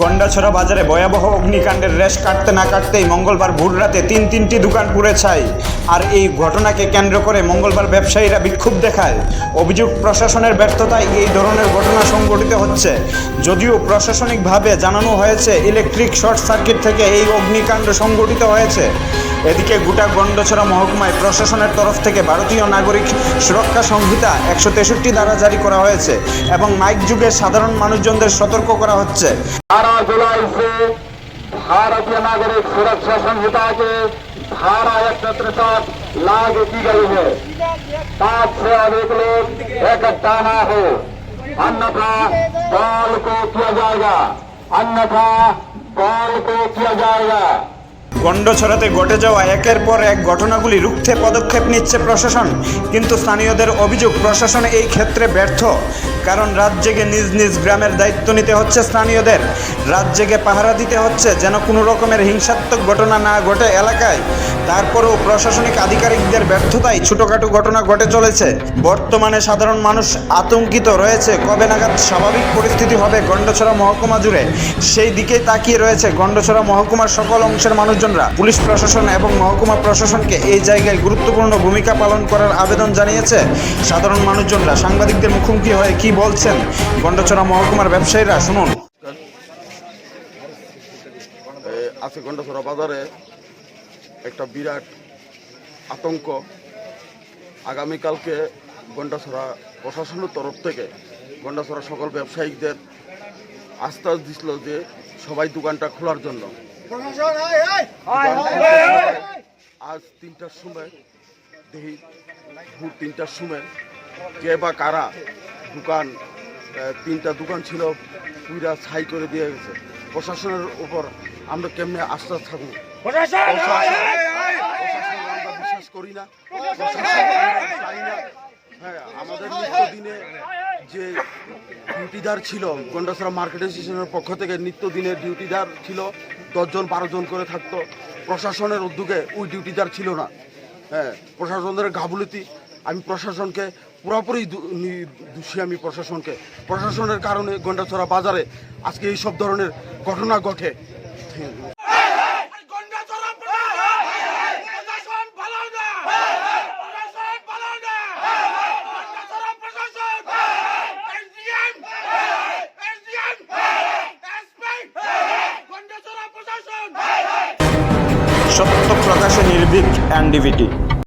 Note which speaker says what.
Speaker 1: গন্ডাছড়া বাজারে ভয়াবহ অগ্নিকাণ্ডের রেশ কাটতে না কাটতেই মঙ্গলবার ভোররাতে তিনটি দোকান পুড়ে ছাই। আর এই ঘটনাকে কেন্দ্র করে মঙ্গলবার ব্যবসায়ীরা বিক্ষোভ দেখায়। অভিযোগ প্রশাসনের ব্যর্থতায় এই ধরনের ঘটনা সংঘটিত হচ্ছে। যদিও প্রশাসনিকভাবে জানানো হয়েছে ইলেকট্রিক শর্ট সার্কিট থেকে এই অগ্নিকাণ্ড সংঘটিত হয়েছে। এদিকে গোটা গন্ডাছড়া মহকুমায় প্রশাসনের তরফ থেকে ভারতীয় নাগরিক সুরক্ষা সংহিতা 163 ধারা জারি করা হয়েছে এবং মাইক যুগে সাধারণ মানুষজনদের সতর্ক করা হচ্ছে।
Speaker 2: 12 जुलाई से भारतीय नागरिक सुरक्षा संहिता के धारा 163 लागू की गई है। 5 से अधिक लोग इकट्ठा न हो, अन्यथा कॉल को किया जाएगा।
Speaker 1: গন্ডছড়াতে ঘটে যাওয়া একের পর এক ঘটনাগুলি রুখতে পদক্ষেপ নিচ্ছে প্রশাসন, কিন্তু স্থানীয়দের অভিযোগ প্রশাসন এই ক্ষেত্রে ব্যর্থ। কারণ রাত জেগে নিজ নিজ গ্রামের দায়িত্ব নিতে হচ্ছে স্থানীয়দের। রাত জেগে পাহারা দিতে হচ্ছে যেন কোনো রকমের হিংসাত্মক ঘটনা না ঘটে এলাকায়। তারপরেও প্রশাসনিক আধিকারিকদের ব্যর্থতায় ছোটোখাটো ঘটনা ঘটে চলেছে। বর্তমানে সাধারণ মানুষ আতঙ্কিত রয়েছে কবে নাগাদ স্বাভাবিক পরিস্থিতি হবে গন্ডছড়া মহকুমা জুড়ে। সেই দিকেই তাকিয়ে রয়েছে গন্ডছড়া মহকুমার সকল অংশের মানুষজনরা। পুলিশ প্রশাসন এবং মহকুমা প্রশাসনকে এই জায়গায় গুরুত্বপূর্ণ ভূমিকা পালন করার আবেদন জানিয়েছে সাধারণ মানুষজনরা। সাংবাদিকদের মুখোমুখি হয়ে কি বলছেন গন্ডছড়া মহকুমার ব্যবসায়ীরা, শুনুন।
Speaker 3: আজকে গন্ডাছড়া বাজারে একটা বিরাট আতঙ্ক। আগামীকালকে গন্ডাছড়া প্রশাসনের তরফ থেকে গন্ডাছড়া সকল ব্যবসায়িকদের আশ্বাস দিছিল যে সবাই দোকানটা খোলার জন্য। আজ 3টার সময় দেখি, ভোর 3টার সময় কে বা কারা দোকান 3টা দোকান ছিল পুরা ছাই করে দিয়ে গেছে। প্রশাসনের উপর আমরা কেমনে আস্থা থাকবো? আমরা বিশ্বাস করি না, চাই না। হ্যাঁ, আমাদের নিত্যদিনে যে ডিউটিদার ছিল গন্ডাছড়া মার্কেট অ্যাসোসিয়েশনের পক্ষ থেকে নিত্যদিনের ডিউটিদার ছিল 10 জন 12 জন করে থাকতো। প্রশাসনের উদ্যোগে ওই ডিউটিদার ছিল না। হ্যাঁ, প্রশাসনের গাফিলতি। আমি প্রশাসনকে পুরোপুরি দোষী। আমি প্রশাসনের কারণে গন্ডাছড়া বাজারে আজকে এই সব ধরনের ঘটনা ঘটে।
Speaker 1: সত্য প্রকাশে নির্ভীক এনডিভিটি।